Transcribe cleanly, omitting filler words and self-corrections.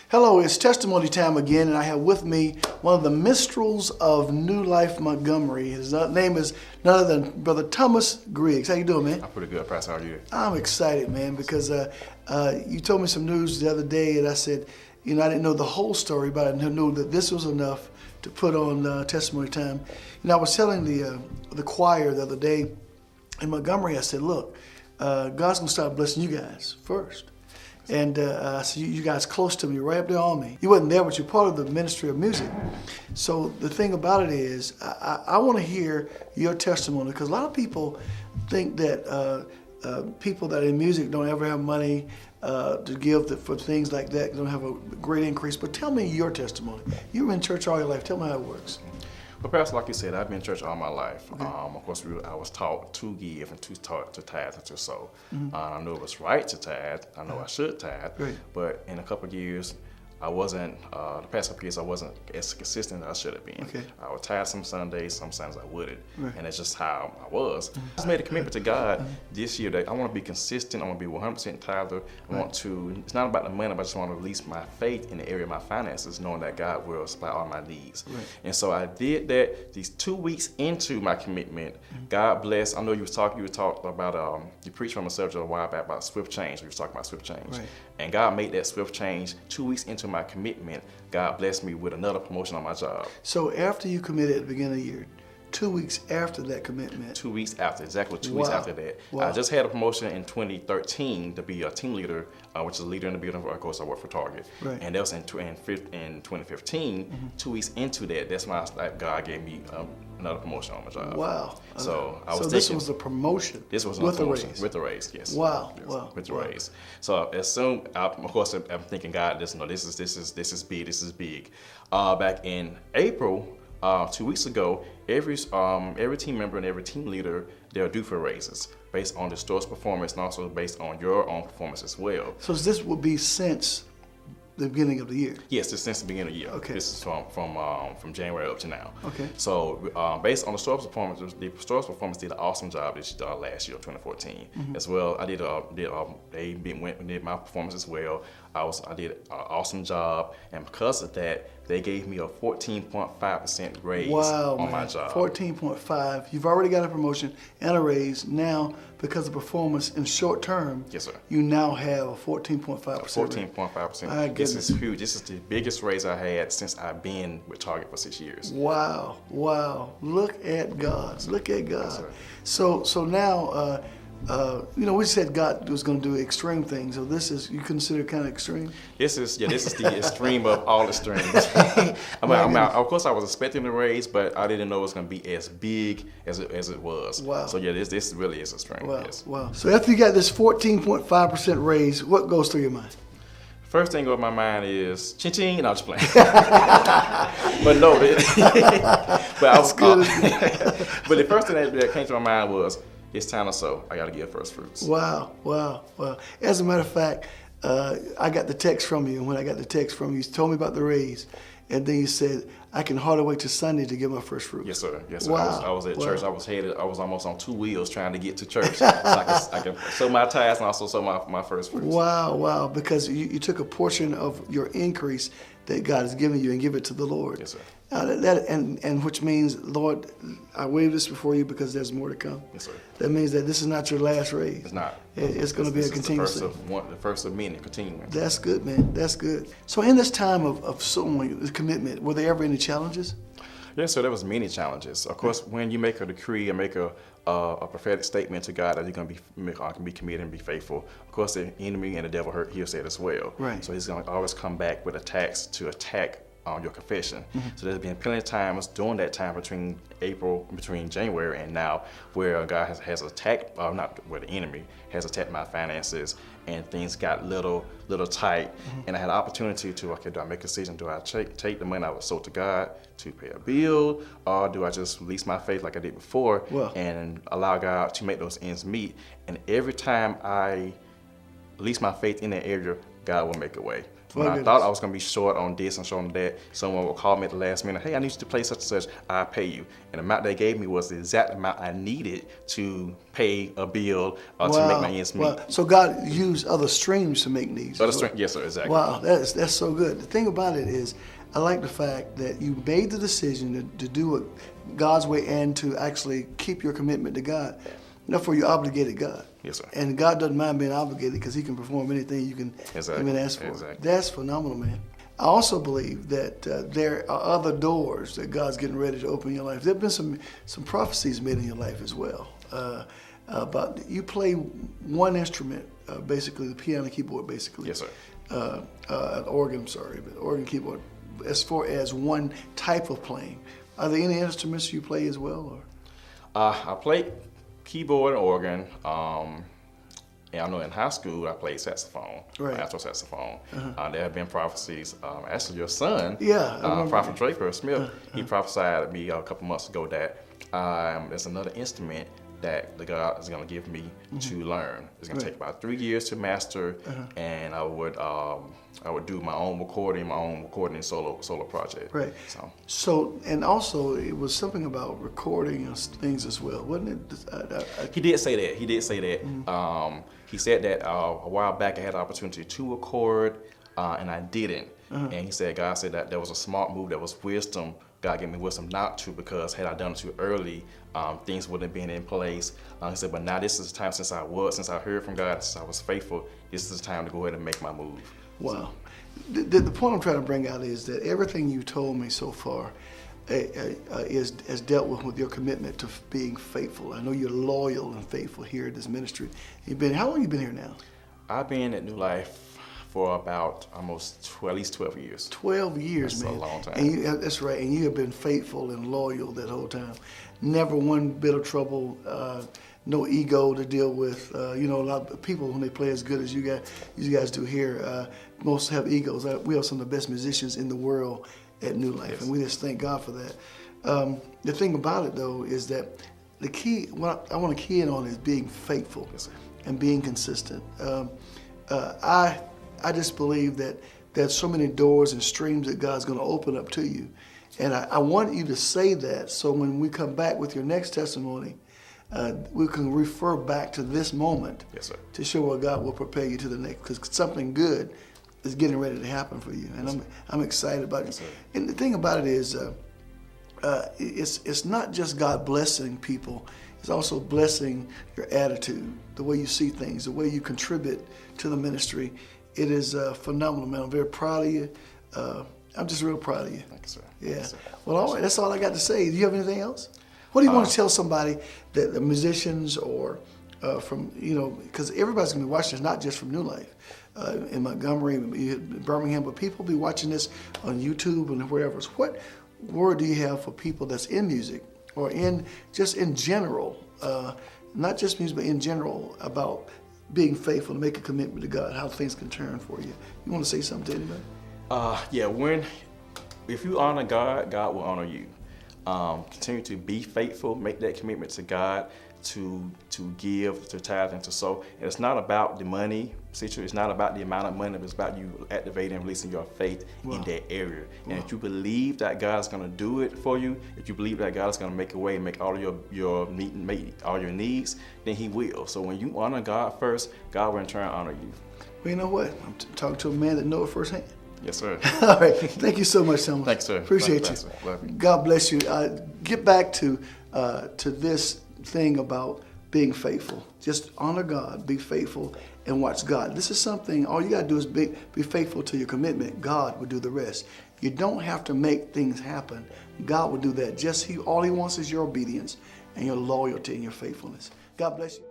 Hello, it's testimony time again, and I have with me one of the minstrels of New Life Montgomery. His name is none other than Brother Thomas Griggs. How you doing, man? I'm pretty good, Pastor. How are you? I'm excited, man, because you told me some news the other day, and I said, I didn't know the whole story, but I knew that this was enough to put on testimony time. I was telling the choir the other day in Montgomery, I said, look, God's going to start blessing you guys first. And I said, you guys close to me, right up there on me. You wasn't there, but you're part of the ministry of music. So the thing about it is, I want to hear your testimony, because a lot of people think that people that are in music don't ever have money to give for things like that, don't have a great increase. But tell me your testimony. You were in church all your life. Tell me how it works. Well, Pastor, like you said, I've been in church all my life. Okay. Of course, I was taught to give and taught to tithe and to sow. Mm-hmm. I know it was right to tithe. I know I should tithe. Right. But in a couple of years, I wasn't, the past couple of years, I wasn't as consistent as I should have been. Okay. I would tithe some Sundays, sometimes I wouldn't. Right. And that's just how I was. Mm-hmm. I just made a commitment to God this year that I want to be consistent. I want to be 100% tither. I want to, it's not about the money, but I just want to release my faith in the area of my finances, knowing that God will supply all my needs. Right. And so I did that. These 2 weeks into my commitment, God bless. I know you talked about, you preached from a subject a while back about swift change. We was talking about swift change. Right. And God made that swift change 2 weeks into my commitment. God blessed me with another promotion on my job. So after you committed at the beginning of the year, 2 weeks after that commitment. 2 weeks after, exactly 2 weeks after that. Wow. I just had a promotion in 2013 to be a team leader, which is a leader in the building. Of course, I work for Target. Right. And that was in 2015. 2 weeks into that, that's when God gave me another promotion on my job. Wow. So I was So this was a promotion. This was with promotion a raise. With a raise, yes. Wow. Yes, wow. With the raise. So as soon, of course, I'm thinking, God, this is big. This is big. Back in April, 2 weeks ago, every team member and every team leader, they're due for raises based on the store's performance and also based on your own performance as well. So this will be since the beginning of the year? Yes, it's since the beginning of the year. Okay. This is from January up to now. Okay. So based on the store's performance, the store's performance did an awesome job last year, 2014. As well. I did my performance as well. I did an awesome job, and because of that, they gave me a 14.5% raise on my job. 14.5. You've already got a promotion and a raise. Now, because of performance in short term, yes, sir, you now have a 14.5%. 14.5%. This is huge. This is the biggest raise I had since I've been with Target for 6 years. Wow. Wow. Look at God. Look at God. Yes, so now, we said God was going to do extreme things. So this is, you consider kind of extreme? This is the extreme of all extremes. Of course, I was expecting the raise, but I didn't know it was going to be as big as it was. Wow. So yeah, this really is extreme. Wow. Yes. Wow. So after you got this 14.5% raise, what goes through your mind? First thing on my mind is ching-ching, and I'm just playing. But no, but the first thing that came to my mind was, it's time to sow. I got to give first fruits. Wow. As a matter of fact, I got the text from you, and when I got the text from you told me about the raise, and then you said, I can hardly wait till Sunday to give my first fruits. Yes, sir. Yes, sir. Wow. I was at church. I was almost on two wheels trying to get to church. So I can sow my tithes and also sow my first fruits. Wow. Because you took a portion of your increase that God has given you and give it to the Lord. Yes, sir. And which means, Lord, I wave this before you because there's more to come. Yes, sir. That means that this is not your last raise. It's not. It's going to be a continuous thing. The first of many, continuing. That's good, man. That's good. So in this time of sowing, the commitment, were there ever any challenges? Yes, so there was many challenges. Of course, when you make a decree and make a prophetic statement to God that you're going to be committed and be faithful, of course, the enemy and the devil he'll say it as well. Right. So he's going to always come back with attacks to attack your confession. So there's been plenty of times during that time between January and now where God has attacked, not where the enemy has attacked my finances, and things got little tight. And I had an opportunity to, okay, do I make a decision? Do I take the money I was sold to God to pay a bill, or do I just release my faith like I did before and allow God to make those ends meet? And every time I at least my faith in that area, God will make a way. When My I goodness. thought I was going to be short on this and short on that, someone would call me at the last minute, hey, I need you to play such and such, I'll pay you. And the amount they gave me was the exact amount I needed to pay a bill or to make my ends meet. Wow. So God used other streams to make needs. Yes, sir, exactly. Wow, that's so good. The thing about it is, I like the fact that you made the decision to do it God's way and to actually keep your commitment to God. Therefore, you obligated God. Yes, sir. And God doesn't mind being obligated because He can perform anything you can even ask for. Exactly. That's phenomenal, man. I also believe that there are other doors that God's getting ready to open in your life. There have been some prophecies made in your life as well. About you play one instrument, basically the piano keyboard, basically. Yes, sir. An organ, but organ keyboard. As far as one type of playing, are there any instruments you play as well? Or? I played keyboard and organ. And I know in high school I played saxophone, alto saxophone. There have been prophecies. Actually, your son, Prophet Draper Smith, he prophesied to me a couple months ago that there's another instrument that the God is going to give me to learn. It's going to take about 3 years to master, and I would do my own recording solo project. Right. So, and also it was something about recording things as well, wasn't it? He did say that. He said that a while back I had the opportunity to record, and I didn't. And he said, God said that there was a smart move, that was wisdom. God gave me wisdom not to, because had I done it too early, things wouldn't have been in place. He said, but now this is the time since I heard from God, since I was faithful, this is the time to go ahead and make my move. Wow. The point I'm trying to bring out is that everything you told me so far is dealt with your commitment to being faithful. I know you're loyal and faithful here at this ministry. How long have you been here now? I've been at New Life for about at least 12 years. 12 years, man. That's a long time. And that's right. And you have been faithful and loyal that whole time. Never one bit of trouble, no ego to deal with. A lot of people, when they play as good as you guys do here, most have egos. We have some of the best musicians in the world at New Life, and we just thank God for that. The thing about it, though, is that the key, what I want to key in on is being faithful and being consistent. I just believe that there's so many doors and streams that God's going to open up to you. And I want you to say that so when we come back with your next testimony, we can refer back to this moment to show what God will prepare you to the next, because something good is getting ready to happen for you. And I'm excited about it. And the thing about it is, it's not just God blessing people, it's also blessing your attitude, the way you see things, the way you contribute to the ministry. It is phenomenal, man. I'm very proud of you. I'm just real proud of you. Thank you, sir. Yeah. Thank you, sir. Well, all right. That's all I got to say. Do you have anything else? What do you want to tell somebody, that the musicians or from, because everybody's going to be watching this, not just from New Life, in Montgomery, Birmingham, but people will be watching this on YouTube and wherever. So what word do you have for people that's in music or in general, not just music, but in general, about being faithful to make a commitment to God, how things can turn for you? You want to say something to anybody? If you honor God, God will honor you. Continue to be faithful, make that commitment to God, to give, to tithe, and to sow. And it's not about the money, it's not about the amount of money, but it's about you activating and releasing your faith in that area. And if you believe that God's going to do it for you, if you believe that God's going to make a way and make all your needs, then He will. So when you honor God first, God will in turn honor you. Well, you know what? I'm talking to a man that knows it firsthand. Yes, sir. All right. Thank you so much, Thomas. Thanks, sir. Appreciate you. Love you. God bless you. Get back to this thing about being faithful. Just honor God, be faithful, and watch God. This is something, all you got to do is be faithful to your commitment. God will do the rest. You don't have to make things happen. God will do that. All He wants is your obedience and your loyalty and your faithfulness. God bless you.